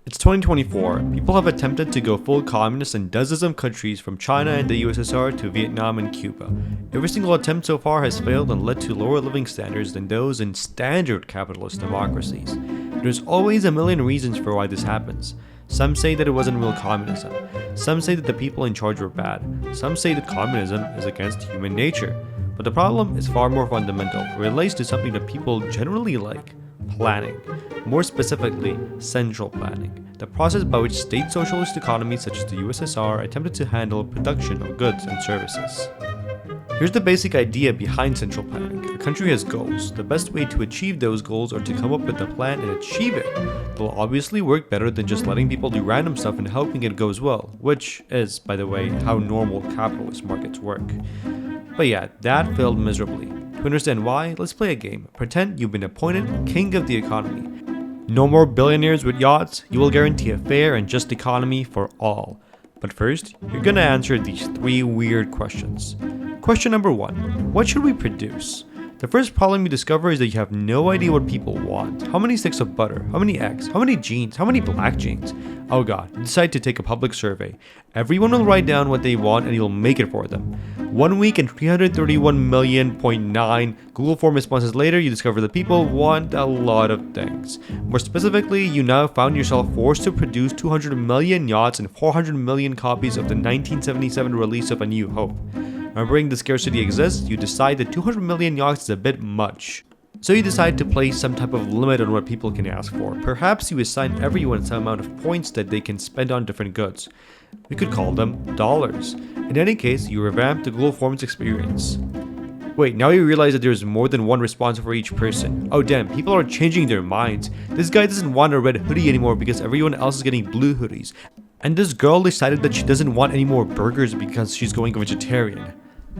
It's 2024. People have attempted to go full communist in dozens of countries from China and the USSR to Vietnam and Cuba. Every single attempt so far has failed and led to lower living standards than those in standard capitalist democracies. There's always a million reasons for why this happens. Some say that it wasn't real communism. Some say that the people in charge were bad. Some say that communism is against human nature. But the problem is far more fundamental. It relates to something that people generally like: planning. More specifically, central planning, the process by which state socialist economies such as the USSR attempted to handle production of goods and services. Here's the basic idea behind central planning. A country has goals. The best way to achieve those goals are to come up with a plan and achieve it. They'll obviously work better than just letting people do random stuff and hoping it goes well, which is, by the way, how normal capitalist markets work. But yeah, that failed miserably. To understand why, let's play a game. Pretend you've been appointed king of the economy. No more billionaires with yachts. You will guarantee a fair and just economy for all. But first, you're gonna answer these 3 weird questions. Question number 1. What should we produce? The first problem you discover is that you have no idea what people want. How many sticks of butter? How many eggs? How many jeans? How many black jeans? Oh god, you decide to take a public survey. Everyone will write down what they want and you'll make it for them. 1 week and 331 million.9 Google form responses later, you discover that people want a lot of things. More specifically, you now found yourself forced to produce 200 million yachts and 400 million copies of the 1977 release of A New Hope. Remembering the scarcity exists, you decide that 200 million yachts is a bit much. So you decide to place some type of limit on what people can ask for. Perhaps you assign everyone some amount of points that they can spend on different goods. We could call them dollars. In any case, you revamp the Google Forms experience. Wait, now you realize that there's more than one response for each person. Oh damn, people are changing their minds. This guy doesn't want a red hoodie anymore because everyone else is getting blue hoodies. And this girl decided that she doesn't want any more burgers because she's going vegetarian.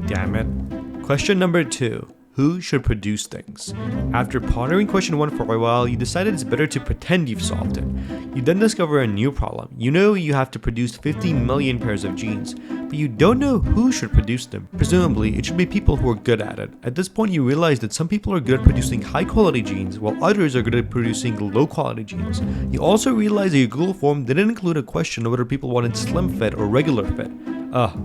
Damn it. Question number 2. Who should produce things? After pondering question 1 for a while, you decided it's better to pretend you've solved it. You then discover a new problem. You know you have to produce 50 million pairs of jeans, but you don't know who should produce them. Presumably, it should be people who are good at it. At this point, you realize that some people are good at producing high-quality jeans, while others are good at producing low-quality jeans. You also realize that your Google form didn't include a question on whether people wanted slim fit or regular fit.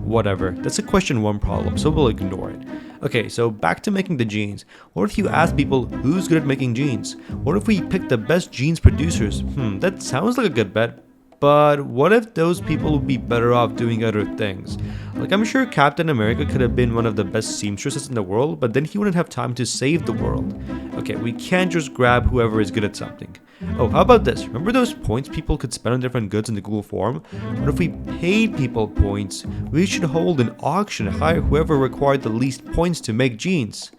Whatever. That's a question 1 problem, so we'll ignore it. Okay, so back to making the jeans. What if you ask people who's good at making jeans? What if we pick the best jeans producers? That sounds like a good bet. But what if those people would be better off doing other things? Like, I'm sure Captain America could have been one of the best seamstresses in the world, but then he wouldn't have time to save the world. Okay, we can't just grab whoever is good at something. Oh, how about this? Remember those points people could spend on different goods in the Google form? What if we paid people points? We should hold an auction and hire whoever required the least points to make jeans.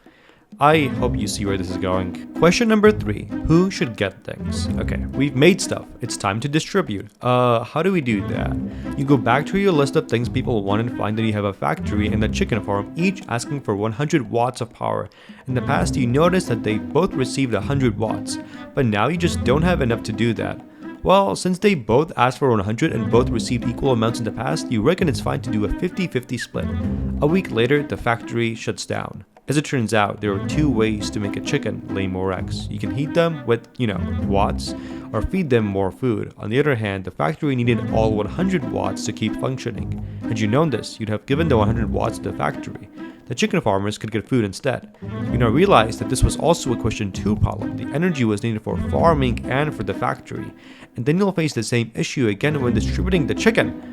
I hope you see where this is going. Question number 3. Who should get things? Okay, we've made stuff. It's time to distribute. How do we do that? You go back to your list of things people want and find that you have a factory and a chicken farm, each asking for 100 watts of power. In the past, you noticed that they both received 100 watts, but now you just don't have enough to do that. Well, since they both asked for 100 and both received equal amounts in the past, you reckon it's fine to do a 50-50 split. A week later, the factory shuts down. As it turns out, there are 2 ways to make a chicken lay more eggs. You can heat them with, watts, or feed them more food. On the other hand, the factory needed all 100 watts to keep functioning. Had you known this, you'd have given the 100 watts to the factory. The chicken farmers could get food instead. You now realize that this was also a question 2 problem. The energy was needed for farming and for the factory. And then you'll face the same issue again when distributing the chicken.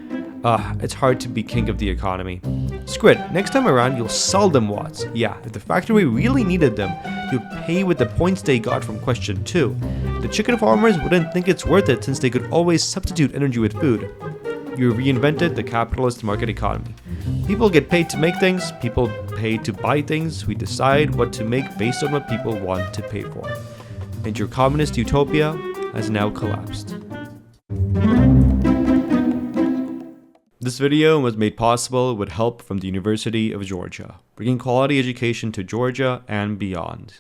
It's hard to be king of the economy. Screw it, next time around you'll sell them watts. Yeah, if the factory really needed them, you'd pay with the points they got from question 2. The chicken farmers wouldn't think it's worth it since they could always substitute energy with food. You reinvented the capitalist market economy. People get paid to make things, people pay to buy things, we decide what to make based on what people want to pay for. And your communist utopia has now collapsed. This video was made possible with help from the University of Georgia, bringing quality education to Georgia and beyond.